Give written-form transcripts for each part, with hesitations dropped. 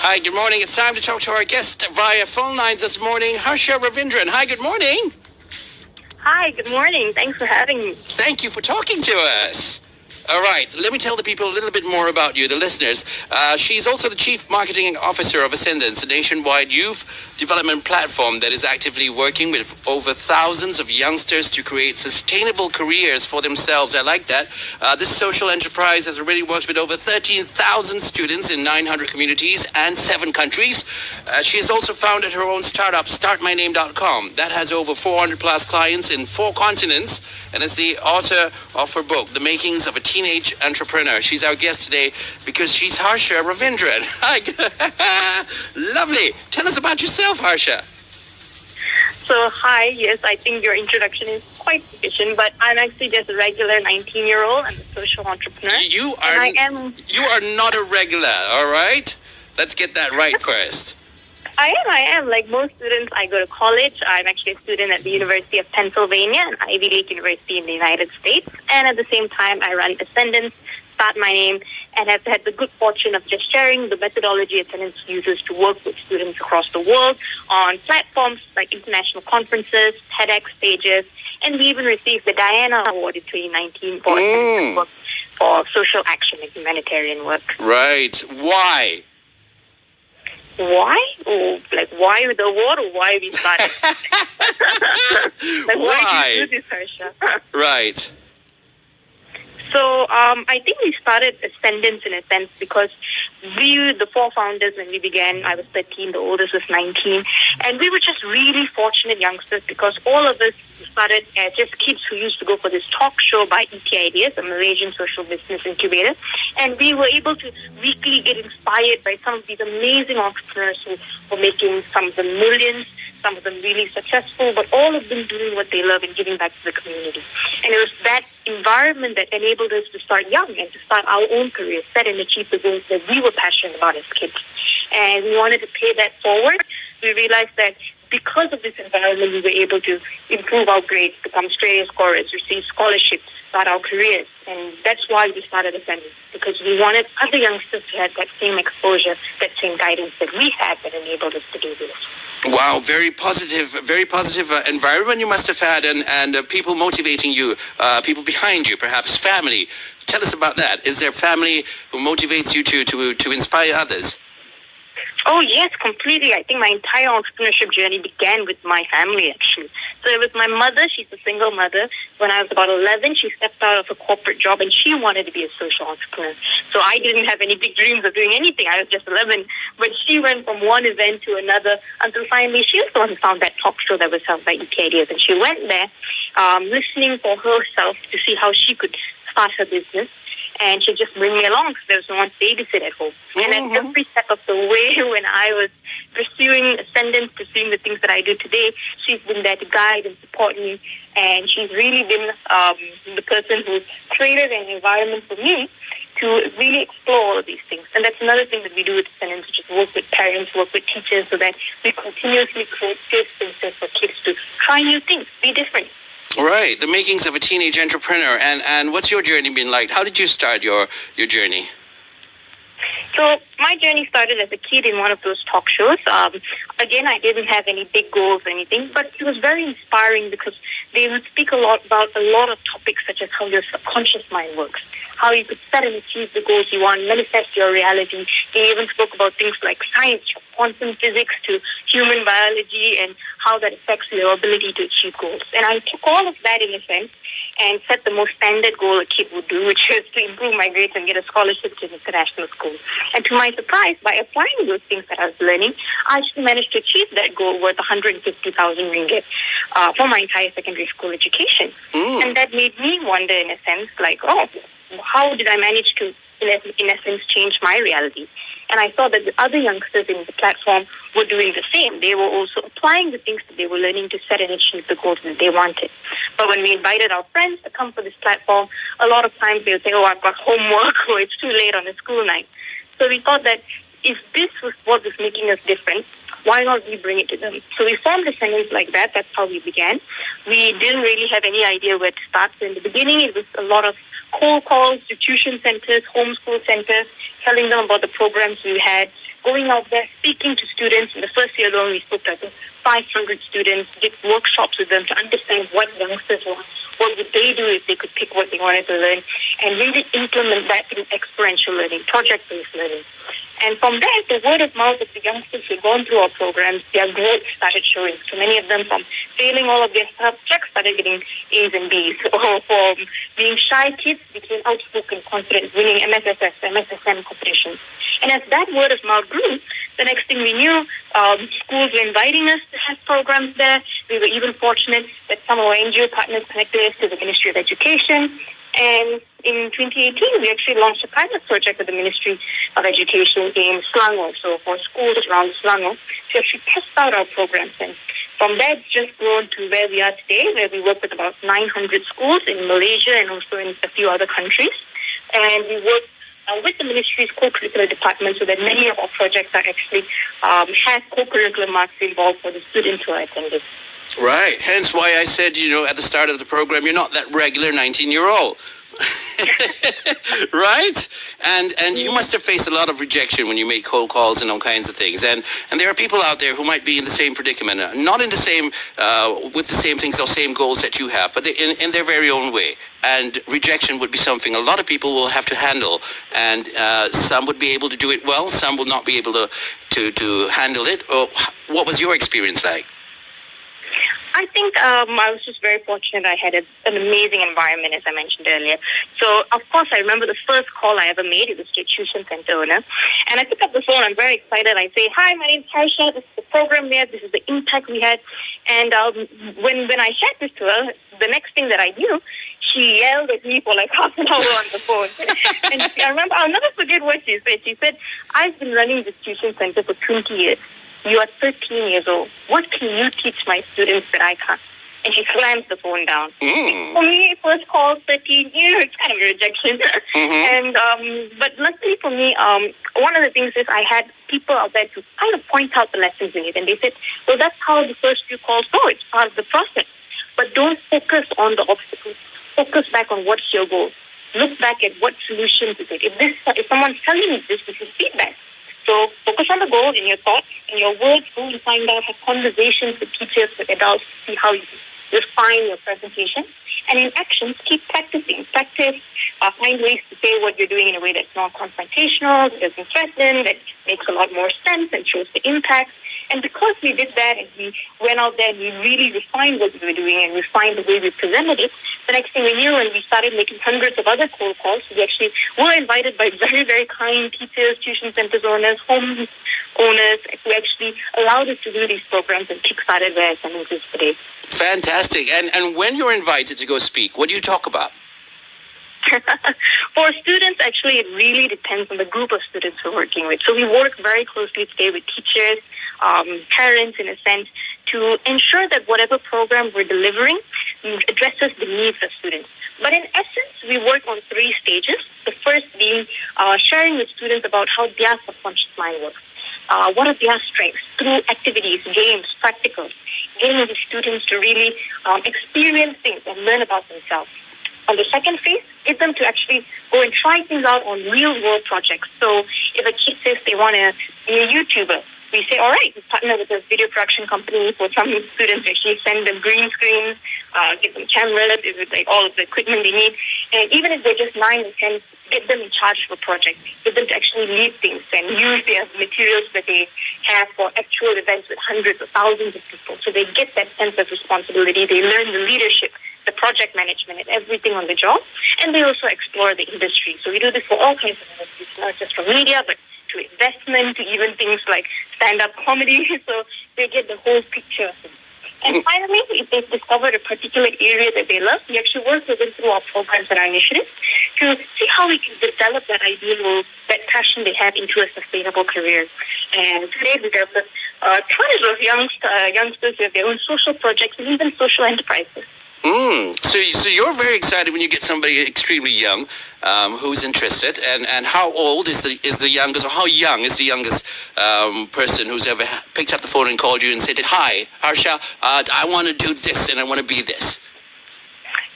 Hi, good morning. It's time to talk to our guest via phone lines this morning, Harsha Ravindran. Hi, good morning. Hi, good morning. Thanks for having me. Thank you for talking to us. All right, let me tell the people a little bit more about you, the listeners. She's also the Chief Marketing Officer of Ascendance, a nationwide youth development platform that is actively working with over thousands of youngsters to create sustainable careers for themselves. I like that. This social enterprise has already worked with over 13,000 students in 900 communities and 7 countries. She has also founded her own startup, startmyname.com, that has over 400 plus clients in 4 continents, and is the author of her book, The Makings of a Teenage Entrepreneur. She's our guest today because she's Harsha Ravindran. Hi. Lovely. Tell us about yourself, Harsha. So, hi. Yes, I think your introduction is quite sufficient, but I'm actually just a regular 19-year-old. I'm a social entrepreneur. You are not a regular, all right? Let's get that right first. I am. Like most students, I go to college. I'm actually a student at the University of Pennsylvania, an Ivy League university in the United States. And at the same time, I run Ascendance, Start My Name, and have had the good fortune of just sharing the methodology Ascendance uses to work with students across the world on platforms like international conferences, TEDx stages, and we even received the Diana Award in 2019 for Ascendance work for social action and humanitarian work. Right. Why? Why? Oh, like why the award or why we started? Like why did you do this, Harsha? Right. So I think we started Ascendance in a sense because we, the 4 founders, when we began, I was 13, the oldest was 19, and we were just really fortunate youngsters because all of us started as just kids who used to go for this talk show by ET Ideas, a Malaysian social business incubator, and we were able to weekly get inspired by some of these amazing entrepreneurs who were making some of them millions, some of them really successful, but all of them doing what they love and giving back to the community. And it was that environment that enabled us to start young and to start our own careers, set and achieve the goals that we were passionate about as kids. And we wanted to pay that forward. We realized that because of this environment, we were able to improve our grades, become straight A scorers, receive scholarships, start our careers. And that's why we started Ascendance, because we wanted other youngsters to have that same exposure, that same guidance that we had that enabled us to do this. Wow, very positive environment you must have had, and people motivating you, people behind you, perhaps family. Tell us about that. Is there family who motivates you to inspire others? Oh, yes, completely. I think my entire entrepreneurship journey began with my family, actually. So it was my mother. She's a single mother. When I was about 11, she stepped out of a corporate job and she wanted to be a social entrepreneur. So I didn't have any big dreams of doing anything. I was just 11. But she went from one event to another until finally she was the one who found that talk show that was held by ET Ideas. And she went there listening for herself to see how she could start her business. And she'd just bring me along because there was no one to babysit at home. And at every step of the way, when I was pursuing Ascendance, pursuing the things that I do today, she's been there to guide and support me. And she's really been the person who created an environment for me to really explore all of these things. And that's another thing that we do with Ascendance, which is work with parents, work with teachers, so that we continuously create safe spaces for kids to try new things, be different. Right, the makings of a teenage entrepreneur. And what's your journey been like? How did you start your journey? So my journey started as a kid in one of those talk shows. Again, I didn't have any big goals or anything, but it was very inspiring because they would speak a lot about a lot of topics such as how your subconscious mind works, how you could set and achieve the goals you want, manifest your reality. They even spoke about things like science, quantum physics to human biology and how that affects your ability to achieve goals. And I took all of that in a sense and set the most standard goal a kid would do, which is to improve my grades and get a scholarship to an international school. And to my surprise, by applying those things that I was learning, I actually managed to achieve that goal worth 150,000 ringgit for my entire secondary school education. And that made me wonder, in a sense, like, oh, how did I manage to, in essence, change my reality? And I saw that the other youngsters in the platform were doing the same. They were also applying the things that they were learning to set and achieve the goals that they wanted. But when we invited our friends to come for this platform, a lot of times they would say, oh, I've got homework, or it's too late on a school night. So we thought that if this was what was making us different, why not we bring it to them? So we formed Ascendance like that. That's how we began. We didn't really have any idea where to start. So in the beginning, it was a lot of cold calls to tuition centers, homeschool centers, telling them about the programs we had, going out there, speaking to students. In the first year alone, we spoke to 500 students, did workshops with them to understand what youngsters want, what would they do if they could pick what they wanted to learn, and really implement that through experiential learning, project-based learning. And from there, the word of mouth of the youngsters who had gone through our programs, their growth started showing. So many of them, from failing all of their subjects, started getting A's and B's. Or from being shy kids, became outspoken, confident, winning MSSS, MSSM competitions. And as that word of mouth grew, the next thing we knew, schools were inviting us to have programs there. We were even fortunate that some of our NGO partners connected us to the Ministry of Education. And in 2018, we actually launched a pilot project with the Ministry of Education in Selangor, so for schools around Selangor, to actually test out our programs. And from there, it's just grown to where we are today, where we work with about 900 schools in Malaysia and also in a few other countries. And we work with the ministry's co-curricular department so that many of our projects are actually have co-curricular marks involved for the students who are attending. Right. Hence why I said, at the start of the program, you're not that regular 19-year-old. Right? And you must have faced a lot of rejection when you make cold calls and all kinds of things. And there are people out there who might be in the same predicament, not in the same, with the same things or same goals that you have, but in their very own way. And rejection would be something a lot of people will have to handle. And some would be able to do it well, some will not be able to handle it. What was your experience like? I think I was just very fortunate. I had an amazing environment, as I mentioned earlier. So, of course, I remember the first call I ever made. It was to a tuition center owner. And I pick up the phone. I'm very excited. I say, "Hi, my name's Harsha. This is the program we had. This is the impact we had." And when I shared this to her, the next thing that I knew, she yelled at me for like half an hour on the phone. And I remember, I'll never forget what she said. She said, "I've been running this tuition center for 20 years. You are 13 years old. What can you teach my students that I can't?" And she slams the phone down. For me, first call, 13 years, it's kind of a rejection. And but luckily for me, one of the things is I had people out there to kind of point out the lessons in it. And they said, "Well, that's how the first few calls go. It's part of the process. But don't focus on the obstacles. Focus back on what's your goal. Look back at what solutions is it. If someone's telling you this is feedback. So focus on the goal in your thoughts, in your words, go and find out, have conversations with teachers, with adults, see how you refine your presentation. And in actions, keep practicing. Practice, find ways to say what you're doing in a way that's non-confrontational, that doesn't threaten, that makes a lot more sense and shows the impact. And because we did that and we went out there and we really refined what we were doing and refined the way we presented it, the next thing we knew, and we started making hundreds of other cold calls, we actually were invited by very, very kind teachers, tuition centers owners, home owners, who actually allowed us to do these programs and kickstarted where Ascendance is today. Fantastic. And when you're invited to go speak, what do you talk about? For students, actually, it really depends on the group of students we're working with. So we work very closely today with teachers, parents, in a sense, to ensure that whatever program we're delivering addresses the needs of students. But in essence, we work on 3 stages. The first being sharing with students about how their subconscious mind works. What are their strengths through activities, games, practicals, getting the students to really experience things and learn about themselves. On the second phase, get them to actually go and try things out on real-world projects. So if a kid says they want to be a YouTuber, we say, all right, we partner with a video production company for some students, actually send them green screens, give them cameras, like all of the equipment they need. And even if they're just 9 or 10, get them in charge of a project, get them to actually lead things and use their materials that they have for actual events with hundreds or thousands of people. So they get that sense of responsibility. They learn the leadership, the project management, and everything on the job. And they also explore the industry. So we do this for all kinds of industries, not just for media, but to investment, to even things like stand-up comedy. So they get the whole picture of it. And finally, if they've discovered a particular area that they love, we actually work with them through our programs and our initiatives to see how we can develop that ideal, that passion they have into a sustainable career. And today we have tons of youngsters who have their own social projects and even social enterprises. So you're very excited when you get somebody extremely young who's interested. And how old is the youngest, or how young is the youngest person who's ever picked up the phone and called you and said, "Hi, Harsha, I want to do this and I want to be this"?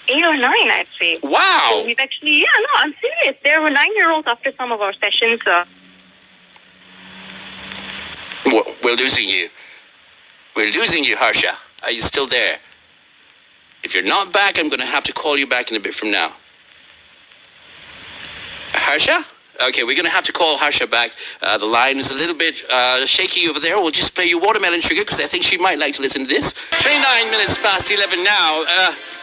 8 or 9, I'd say. Wow. So we've actually, I'm serious. There were 9-year-olds after some of our sessions. We're losing you. We're losing you, Harsha. Are you still there? If you're not back, I'm going to have to call you back in a bit from now. Harsha? Okay, we're going to have to call Harsha back. The line is a little bit shaky over there. We'll just play you Watermelon Sugar because I think she might like to listen to this. 29 minutes past 11 now.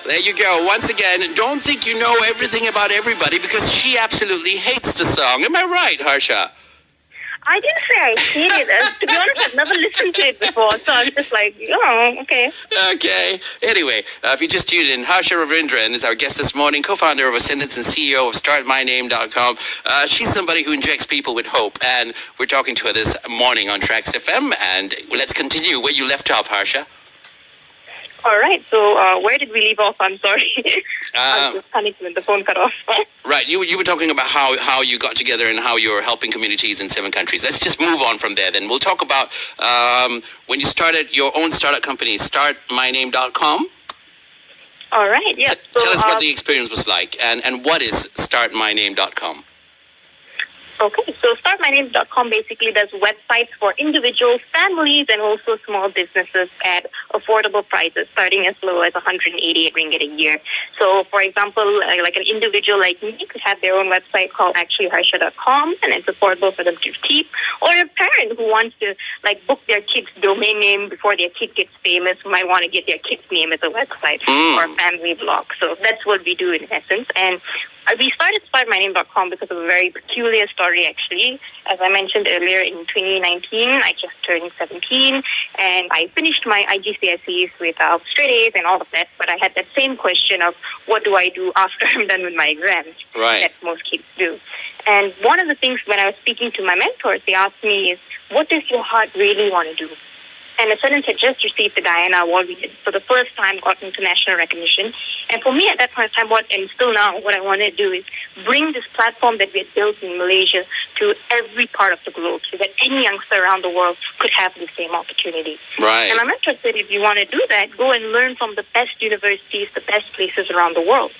There you go. Once again, don't think you know everything about everybody because she absolutely hates the song. Am I right, Harsha? I didn't say I hated it. To be honest, I've never listened to it before, so I'm just like, oh, okay. Okay. Anyway, if you just tuned in, Harsha Ravindran is our guest this morning, co-founder of Ascendance and CEO of StartMyName.com. She's somebody who injects people with hope, and we're talking to her this morning on Traxx FM, and let's continue where you left off, Harsha. All right, so where did we leave off? I'm sorry. I was just panicking when the phone cut off. Right, you were talking about how you got together and how you're helping communities in 7 countries. Let's just move on from there then. We'll talk about when you started your own startup company, StartMyName.com. All right, yeah. Tell us what the experience was like and what is StartMyName.com? Okay, so StartMyName.com basically does websites for individuals, families, and also small businesses at affordable prices, starting as low as 188 ringgit a year. So, for example, like an individual like me could have their own website called actually Harsha.com, and it's affordable for them to keep. Or a parent who wants to like book their kid's domain name before their kid gets famous, who might want to get their kid's name as a website or a family blog. So that's what we do in essence. And we started StartMyName.com because of a very peculiar story, actually. As I mentioned earlier, in 2019, I just turned 17, and I finished my IGCSEs with straight A's and all of that, but I had that same question of what do I do after I'm done with my exams, that most kids do. And one of the things when I was speaking to my mentors, they asked me is, what does your heart really want to do? And Ascendance had just received the Diana Award. We had, for the first time, got international recognition. And for me at that point in time, and still now, what I want to do is bring this platform that we had built in Malaysia to every part of the globe so that any youngster around the world could have the same opportunity. Right. And my mentor said, if you want to do that, go and learn from the best universities, the best places around the world.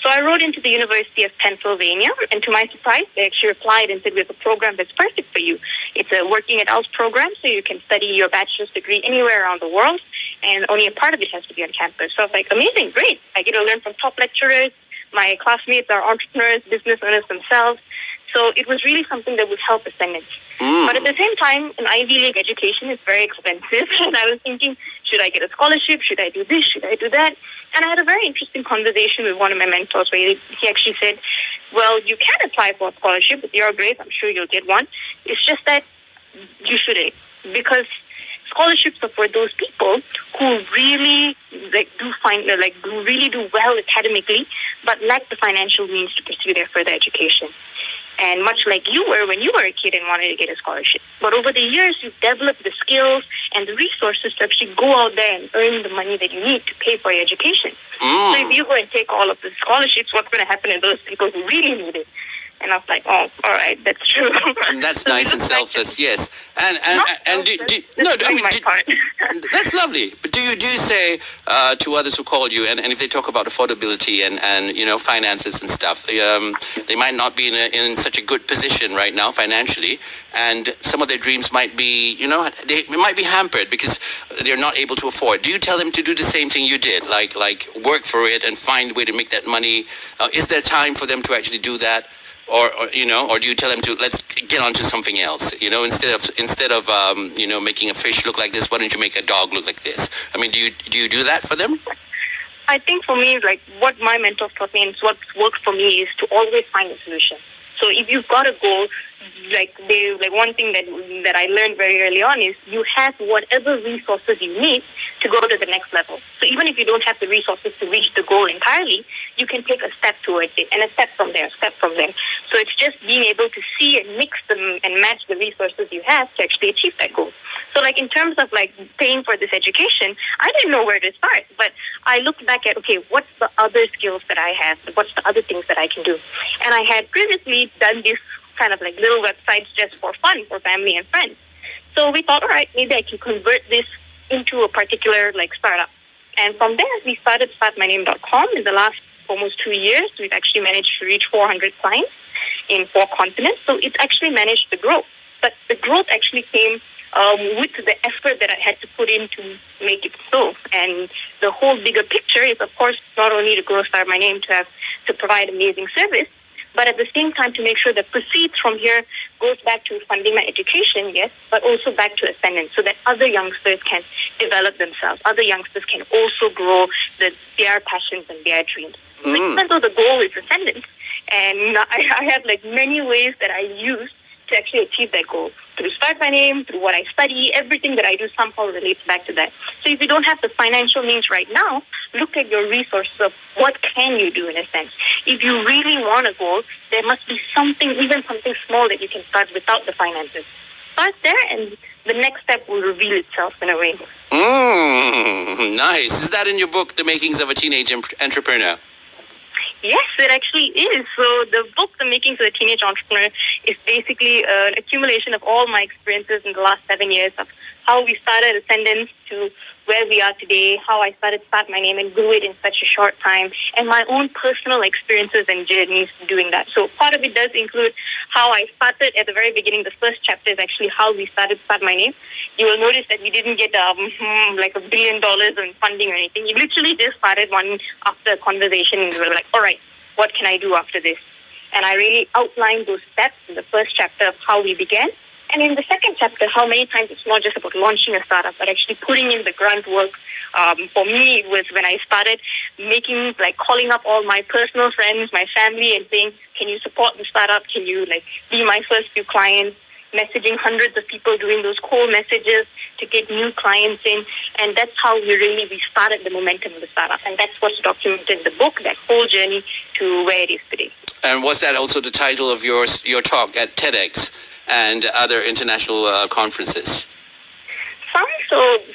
So I wrote into the University of Pennsylvania, and to my surprise, they actually replied and said, we have a program that's perfect for you. It's a working adult program, so you can study your bachelor's degree anywhere around the world, and only a part of it has to be on campus. So I was like, amazing, great. I get to learn from top lecturers. My classmates are entrepreneurs, business owners themselves. So it was really something that would help Ascendance. But at the same time, an Ivy League education is very expensive. And I was thinking, should I get a scholarship? Should I do this? Should I do that? And I had a very interesting conversation with one of my mentors where he actually said, well, you can apply for a scholarship with your grades. I'm sure you'll get one. It's just that you shouldn't, because scholarships are for those people who really who really do well academically, but lack the financial means to pursue their further education. And much like you were when you were a kid and wanted to get a scholarship. But over the years, you've developed the skills and the resources to actually go out there and earn the money that you need to pay for your education. So if you go and take all of the scholarships, what's going to happen to those people who really need it? And I was like, oh, all right, that's true. That's so nice and selfless, yes. And that's lovely. But do you say to others who call you, and if they talk about affordability and finances and stuff, they might not be in such a good position right now financially, and some of their dreams might be, they might be hampered because they're not able to afford. Do you tell them to do the same thing you did, like work for it and find a way to make that money? Is there time for them to actually do that? Or do you tell them to let's get on to something else? Instead of making a fish look like this, why don't you make a dog look like this? I mean, do you do that for them? I think for me, like what my mentor taught me and what works for me is to always find a solution. So if you've got a goal, one thing that I learned very early on is you have whatever resources you need to go to the next level. So even if you don't have the resources to reach the goal entirely, you can take a step towards it, and a step from there, a step from there. So it's just being able to see and mix them and match the resources you have to actually achieve that goal. So like in terms of like paying for this education, I didn't know where to start, but I looked back at, okay, what's the other skills that I have? What's the other things that I can do? And I had previously done this kind of like little websites just for fun, for family and friends. So we thought, all right, maybe I can convert this into a particular like startup. And from there, we started StartMyName.com. In the last almost 2 years, we've actually managed to reach 400 clients in 4 continents. So it's actually managed to grow. but the growth actually came with the effort that I had to put in to make it so. And the whole bigger picture is, of course, not only to grow Start My Name to provide amazing service, but at the same time to make sure the proceeds from here goes back to funding my education, yes, but also back to Ascendance so that other youngsters can develop themselves. Other youngsters can also grow their passions and their dreams. So even though the goal is Ascendance, and I have like many ways that I use to actually achieve that goal. Through Start My Name, through what I study, everything that I do somehow relates back to that. So if you don't have the financial means right now, look at your resources of what can you do in a sense. If you really want a goal, there must be something, even something small that you can start without the finances. Start there and the next step will reveal itself in a way. Nice. Is that in your book, The Makings of a Teenage Entrepreneur? Yes, it actually is. So the book, The Makings of a Teenage Entrepreneur, is basically an accumulation of all my experiences in the last 7 years of how we started Ascendance to where we are today, how I started Start My Name and grew it in such a short time, and my own personal experiences and journeys doing that. So part of it does include how I started at the very beginning. The first chapter is actually how we started Start My Name. You will notice that we didn't get like $1 billion in funding or anything. We literally just started one after a conversation and we were like, all right, what can I do after this? And I really outlined those steps in the first chapter of how we began. And in the second chapter, how many times it's not just about launching a startup, but actually putting in the grunt work. For me, it was when I started calling up all my personal friends, my family, and saying, can you support the startup? Can you be my first few clients? Messaging hundreds of people, doing those cold messages to get new clients in. And that's how we started the momentum of the startup. And that's what's documented in the book, that whole journey to where it is today. And was that also the title of your talk at TEDx and other international conferences?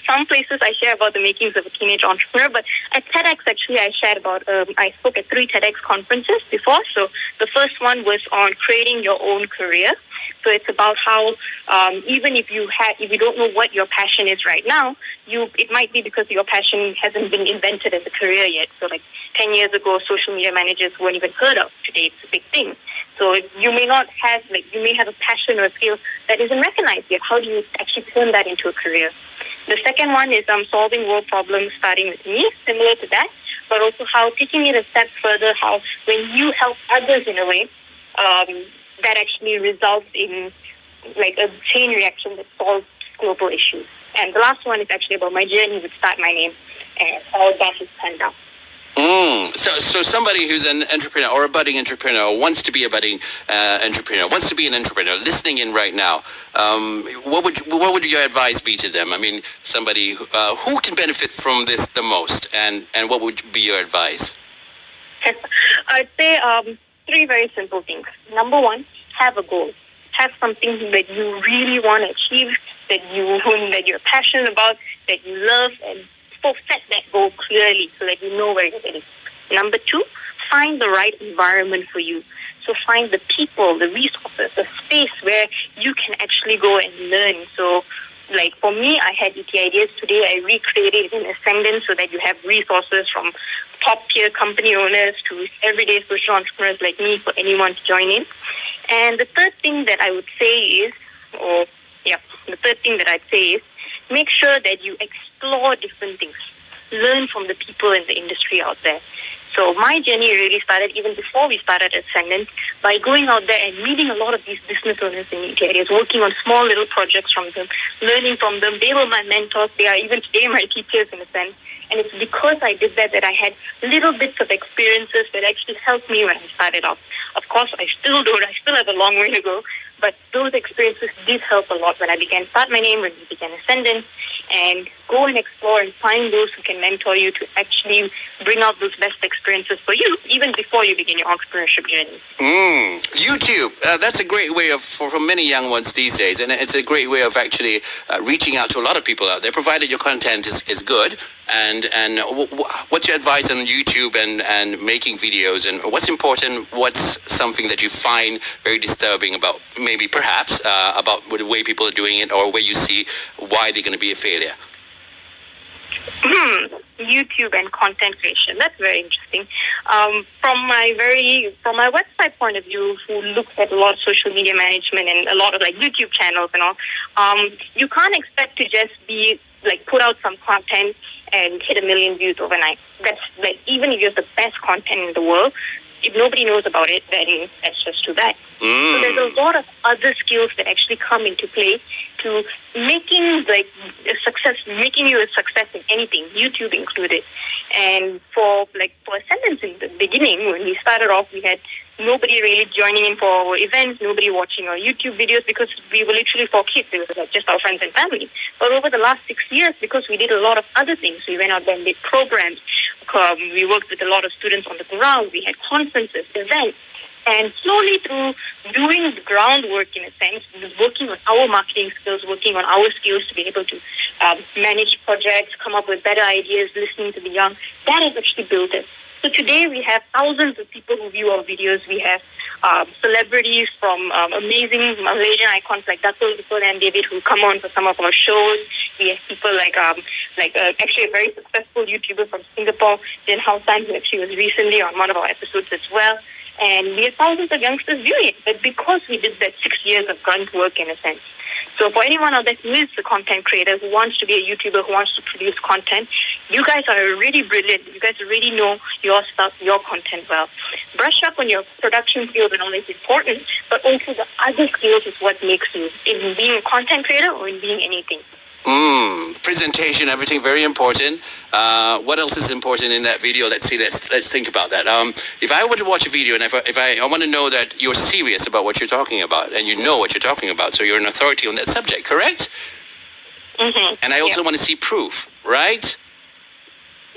Some places I share about the makings of a teenage entrepreneur, but at TEDx actually I shared about, I spoke at 3 TEDx conferences before. So the first one was on creating your own career. So it's about how even if you don't know what your passion is right now, it might be because your passion hasn't been invented as a career yet. So 10 years ago, social media managers weren't even heard of. Today it's a big thing. So you may not have, you may have a passion or a skill that isn't recognized yet. How do you actually turn that into a career? The second one is solving world problems, starting with me, similar to that, but also how taking it a step further, how when you help others in a way, that actually results in a chain reaction that solves global issues. And the last one is actually about my journey with Start My Name and how that has turned out. So somebody who's an entrepreneur or a budding entrepreneur, or wants to be a budding entrepreneur, wants to be an entrepreneur, listening in right now, what would your advice be to them? I mean, somebody who can benefit from this the most, and what would be your advice? I'd say 3 very simple things. Number 1, have a goal. Have something that you really want to achieve, that you're passionate about, that you love, and set that goal clearly so that you know where you're heading. Number 2, find the right environment for you. So find the people, the resources, the space where you can actually go and learn. So for me, I had ET Ideas. Today I recreated it in Ascendance so that you have resources from top-tier company owners to everyday social entrepreneurs like me for anyone to join in. And the third thing that I would say is, make sure that you explore different things. Learn from the people in the industry out there. So my journey really started even before we started Ascendance by going out there and meeting a lot of these business owners in ET Ideas, working on small little projects from them, learning from them. They were my mentors. They are even today my teachers in a sense. And it's because I did that I had little bits of experiences that actually helped me when I started off. Of course, I still have a long way to go. But those experiences did help a lot when I began Start My Name, when we began Ascendance, and go and explore and find those who can mentor you to actually bring out those best experiences for you, even before you begin your entrepreneurship journey. YouTube, that's a great way for many young ones these days, and it's a great way of actually reaching out to a lot of people out there, provided your content is good. And what's your advice on YouTube and making videos, and what's important? What's something that you find very disturbing about about the way people are doing it, or where you see why they're going to be a failure? YouTube and content creation. That's very interesting. From my website point of view, who looks at a lot of social media management and a lot of like YouTube channels and all, you can't expect to just be like put out some content and hit 1 million views overnight. That's like, even if you have the best content in the world, if nobody knows about it, then that's just too bad. So there's a lot of other skills that actually come into play to making you a success in anything, YouTube included. And for Ascendance in the beginning, when we started off, we had nobody really joining in for our events, nobody watching our YouTube videos, because we were literally for kids. It was like just our friends and family. But over the last 6 years, because we did a lot of other things, we went out there and did programs. We worked with a lot of students on the ground. We had conferences, events. And slowly through doing the groundwork, in a sense, working on our marketing skills, working on our skills to be able to manage projects, come up with better ideas, listening to the young, that has actually built it. So today we have thousands of people who view our videos. We have celebrities from amazing Malaysian icons like Dato' and David who come on for some of our shows. We have people actually a very successful YouTuber from Singapore, Jen Hao San, who actually was recently on one of our episodes as well. And we have thousands of youngsters viewing it, but because we did that 6 years of grunt work in a sense. So for anyone out there who is a content creator, who wants to be a YouTuber, who wants to produce content, you guys are really brilliant. You guys really know your stuff, your content well. Brush up on your production skills and all is important, but also the other skills is what makes you in being a content creator or in being anything. Presentation, everything very important. What else is important in that video? Let's see. Let's think about that. If I were to watch a video and if I want to know that you're serious about what you're talking about and you know what you're talking about, so you're an authority on that subject, correct? Mm-hmm. And I also want to see proof, right?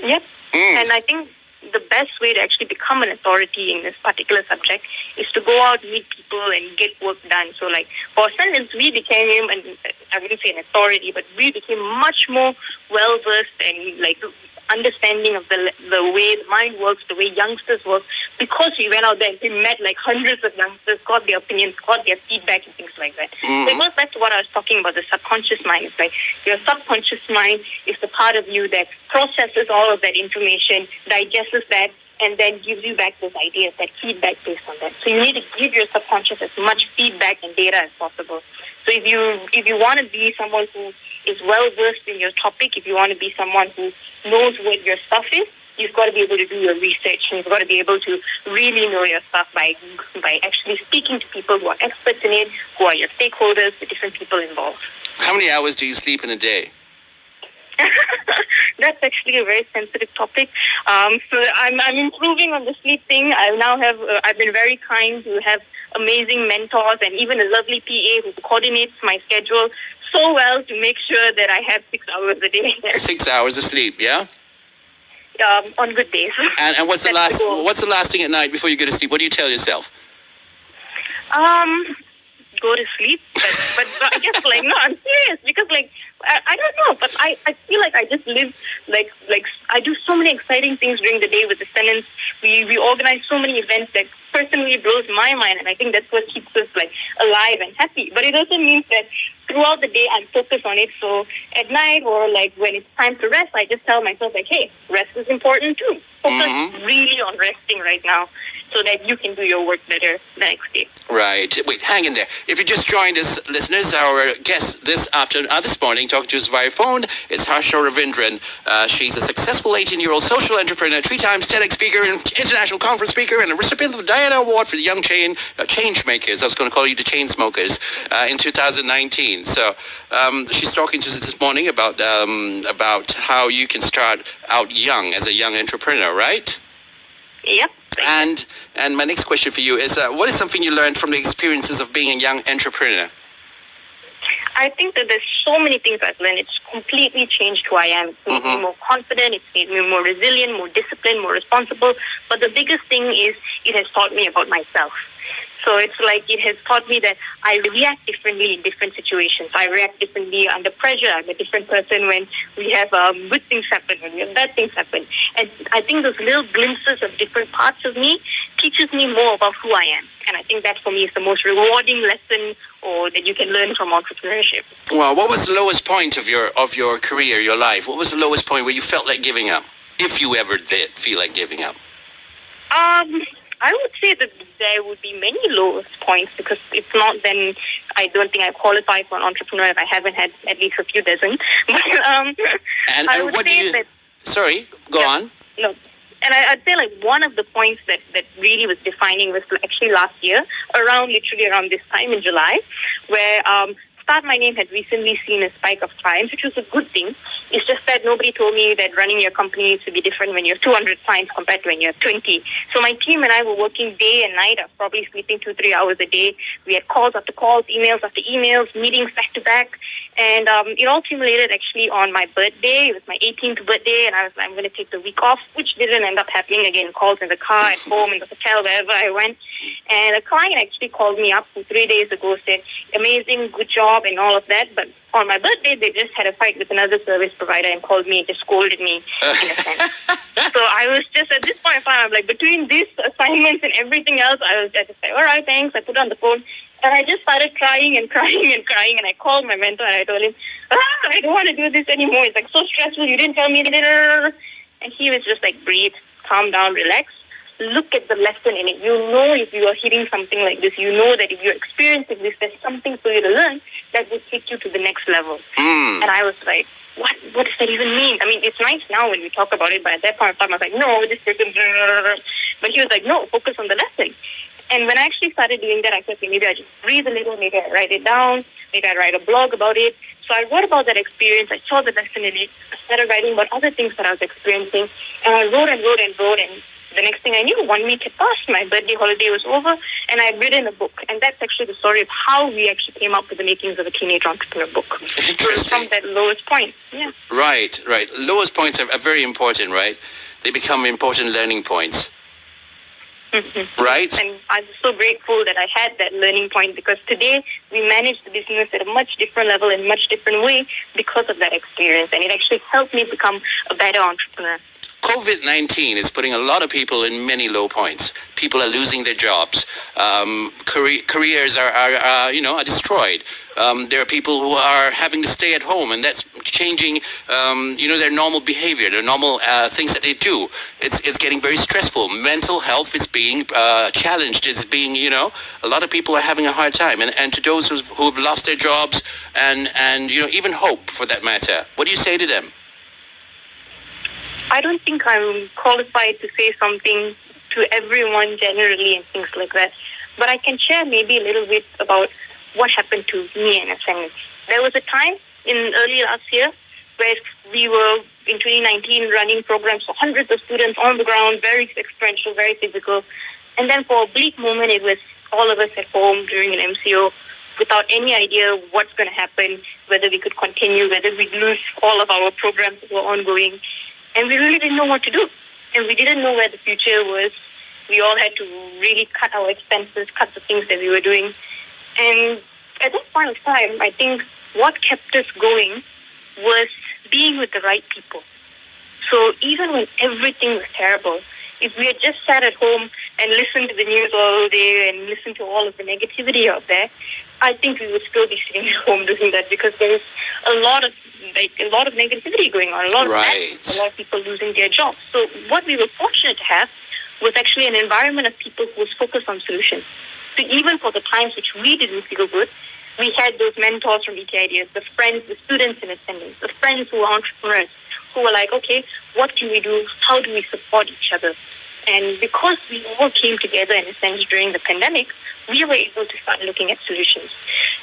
Yep. And I think the best way to actually become an authority in this particular subject is to go out, meet people, and get work done. So, like, for Ascendance, we became, and I wouldn't say an authority, but we became much more well-versed and, like, understanding of the way the mind works, the way youngsters work, because we went out there and we met, like, hundreds of youngsters, got their opinions, got their feedback and things like that. So it goes back to what I was talking about, the subconscious mind. It's like your subconscious mind is the part of you that processes all of that information, digests that, and then gives you back those ideas, that feedback based on that. So you need to give your subconscious as much feedback and data as possible. So if you want to be someone who is well-versed in your topic, if you want to be someone who knows what your stuff is, you've got to be able to do your research, and you've got to be able to really know your stuff by actually speaking to people who are experts in it, who are your stakeholders, the different people involved. How many hours do you sleep in a day? That's actually a very sensitive topic. So I'm improving on the sleep thing. I've been very kind to have amazing mentors and even a lovely PA who coordinates my schedule so well to make sure that I have 6 hours a day. 6 hours of sleep, yeah? On good days. And what's the last thing at night before you go to sleep? What do you tell yourself? Go to sleep. But I guess, no, I'm serious because, I don't know, but I feel like I just live, I do so many exciting things during the day with Ascendance. We organize so many events that personally blows my mind, and I think that's what keeps us, alive and happy. But it also means that throughout the day, I'm focused on it. So at night or, when it's time to rest, I just tell myself, hey, rest is important too. Focus really on resting right now so that you can do your work better the next day. Right. Wait, hang in there. If you just joined us, listeners, our guest this morning, talking to us via phone, is Harsha Ravindran. She's a successful 18-year-old social entrepreneur, 3 times TEDx speaker, and international conference speaker, and a recipient of the Diana Award for the Young Change Makers. I was going to call you the Chain Smokers in 2019. So she's talking to us this morning about how you can start out young as a young entrepreneur, right? Yep. And my next question for you is, what is something you learned from the experiences of being a young entrepreneur? I think that there's so many things I've learned. It's completely changed who I am. It's made me more confident. It's made me more resilient, more disciplined, more responsible. But the biggest thing is it has taught me about myself. So it's it has taught me that I react differently in different situations. I react differently under pressure. I'm a different person when we have good things happen, when we have bad things happen. And I think those little glimpses of different parts of me teaches me more about who I am. And I think that for me is the most rewarding lesson or that you can learn from entrepreneurship. Well, what was the lowest point of your career, your life? What was the lowest point where you felt like giving up, if you ever did feel like giving up? I would say that there would be many lowest points, because if not, then I don't think I qualify for an entrepreneur if I haven't had at least a few dozen. But and I would what say do you? that. Sorry, go on. No. And I'd say like one of the points that really was defining was actually last year, literally around this time in July, where Start My Name had recently seen a spike of clients, which was a good thing. It's just that nobody told me that running your company needs to be different when you have 200 clients compared to when you have 20. So my team and I were working day and night. I was probably sleeping 2-3 hours a day. We had calls after calls, emails after emails, meetings back to back. And it all accumulated actually on my birthday. It was my 18th birthday, and I was like, I'm going to take the week off, which didn't end up happening. Again, calls in the car, at home, in the hotel, wherever I went. And a client actually called me up 3 days ago, said, amazing, good job, and all of that. But on my birthday, they just had a fight with another service provider and called me, just scolded me, in a sense. So I was just, at this point in time, I'm like, between these assignments and everything else, I just like, all right, thanks. I put on the phone. And I just started crying and crying and crying. And I called my mentor and I told him, I don't want to do this anymore. It's like so stressful. You didn't tell me. And he was just like, breathe, calm down, relax. Look at the lesson in it. You know, if you are hitting something like this, you know that if you're experiencing this, there's something for you to learn that will take you to the next level. And I was like, what does that even mean? I mean, it's nice now when we talk about it, but at that point in time, I was like, no, this person. But he was like, no, focus on the lesson. And when I actually started doing that, I said, okay, maybe I just breathe a little, maybe I write it down, maybe I write a blog about it. So I wrote about that experience. I saw the lesson in it. I started writing about other things that I was experiencing. And I wrote and wrote and wrote. And the next thing I knew, 1 week had passed. My birthday holiday was over. And I had written a book. And that's actually the story of how we actually came up with the makings of a teenage entrepreneur book. Interesting. From that lowest point. Yeah. Right. Lowest points are very important, right? They become important learning points. Mm-hmm. Right? And I'm so grateful that I had that learning point, because today we manage the business at a much different level in a much different way because of that experience. And it actually helped me become a better entrepreneur. COVID-19 is putting a lot of people in many low points. People are losing their jobs. Careers are destroyed. There are people who are having to stay at home, and that's changing, their normal behavior, their normal things that they do. It's getting very stressful. Mental health is being challenged. It's being, a lot of people are having a hard time. And to those who have lost their jobs and even hope for that matter, what do you say to them? I don't think I'm qualified to say something to everyone generally and things like that. But I can share maybe a little bit about what happened to me and Ascendance. There was a time in early last year where we were, in 2019, running programs for hundreds of students on the ground, very experiential, very physical. And then for a bleak moment, it was all of us at home during an MCO without any idea what's going to happen, whether we could continue, whether we'd lose all of our programs that were ongoing. And we really didn't know what to do. And we didn't know where the future was. We all had to really cut our expenses, cut the things that we were doing. And at that point of time, I think what kept us going was being with the right people. So even when everything was terrible, if we had just sat at home and listened to the news all day and listened to all of the negativity out there, I think we would still be sitting at home doing that, because there is a lot of negativity going on, a lot of madness, a lot of people losing their jobs. So what we were fortunate to have was actually an environment of people who was focused on solutions. So even for the times which we didn't feel good, we had those mentors from ET Ideas, the friends, the students in Ascendance, the friends who are entrepreneurs, who were like, okay, what can we do? How do we support each other? And because we all came together in a sense during the pandemic, we were able to start looking at solutions.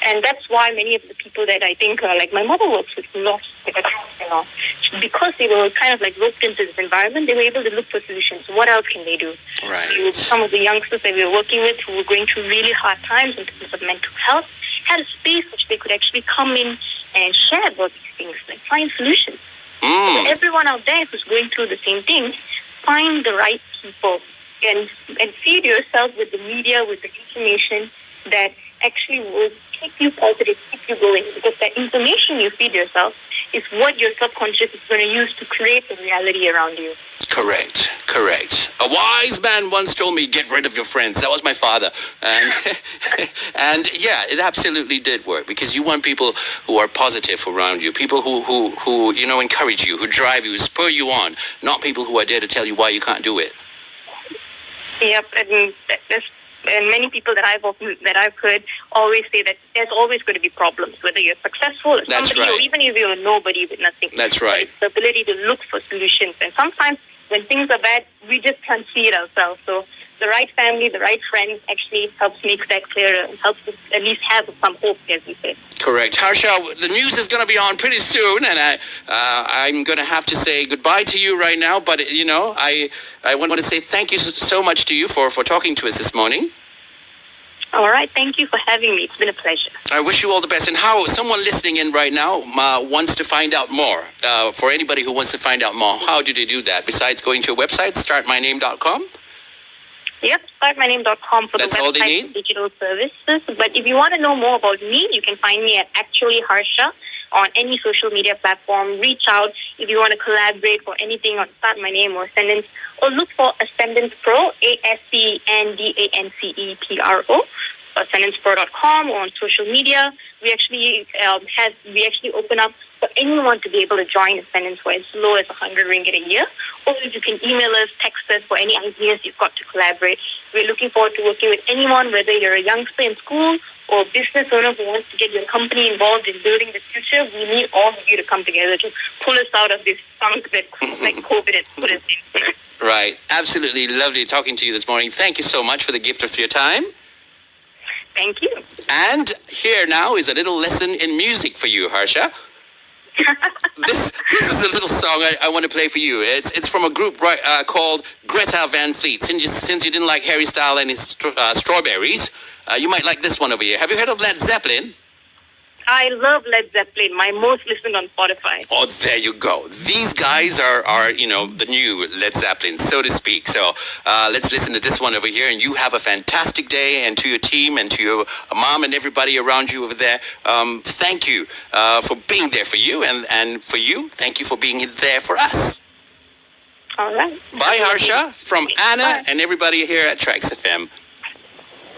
And that's why many of the people that I think, like my mother works with, lost their jobs, because they were kind of like roped into this environment, they were able to look for solutions. What else can they do? Right. Some of the youngsters that we were working with who were going through really hard times in terms of mental health had a space which they could actually come in and share about these things, like find solutions. So everyone out there who's going through the same thing, find the right people and feed yourself with the media, with the information that actually will keep you positive, keep you going, because that information you feed yourself is what your subconscious is going to use to create the reality around you. Correct. A wise man once told me, get rid of your friends. That was my father. And, and yeah, it absolutely did work, because you want people who are positive around you, people who encourage you, who drive you, spur you on, not people who are there to tell you why you can't do it. Yep, and many people that I've heard always say that there's always going to be problems, whether you're successful or That's somebody, right. or even if you're nobody with nothing. That's right. It's the ability to look for solutions, and sometimes when things are bad, we just can't see it ourselves. So the right family, the right friends actually helps make that clearer and helps us at least have some hope, as we say. Correct. Harsha, the news is going to be on pretty soon, and I'm going to have to say goodbye to you right now. But, I want to say thank you so much to you for talking to us this morning. All right. Thank you for having me. It's been a pleasure. I wish you all the best. And how someone listening in right now wants to find out more, for anybody who wants to find out more, how do they do that? Besides going to your website, startmyname.com? Yep, startmyname.com for That's the all they website need? digital services. But if you want to know more about me, you can find me at Actually Harsha on any social media platform. Reach out if you want to collaborate for anything on Start My Name or Ascendance, or look for Ascendance Pro, ASCENDANCEPRO, AscendancePro.com, or on social media. We actually open up for anyone to be able to join Ascendance for as low as 100 ringgit a year. Or you can email us, text us for any ideas you've got to collaborate. We're looking forward to working with anyone, whether you're a youngster in school or a business owner who wants to get your company involved in building the future. We need all of you to come together to pull us out of this funk that COVID has put us in. Right. Absolutely lovely talking to you this morning. Thank you so much for the gift of your time. Thank you. And here now is a little lesson in music for you, Harsha. This is a little song I want to play for you. It's from a group called Greta Van Fleets. Since you didn't like Harry Styles and his strawberries, you might like this one over here. Have you heard of Led Zeppelin? I love Led Zeppelin, my most listened on Spotify. Oh, there you go. These guys are the new Led Zeppelin, so to speak. So let's listen to this one over here, and you have a fantastic day, and to your team and to your mom and everybody around you over there, thank you for being there for you, and for you, thank you for being there for us. All right. Bye, Harsha, from Anna Bye. and everybody here at Traxx FM.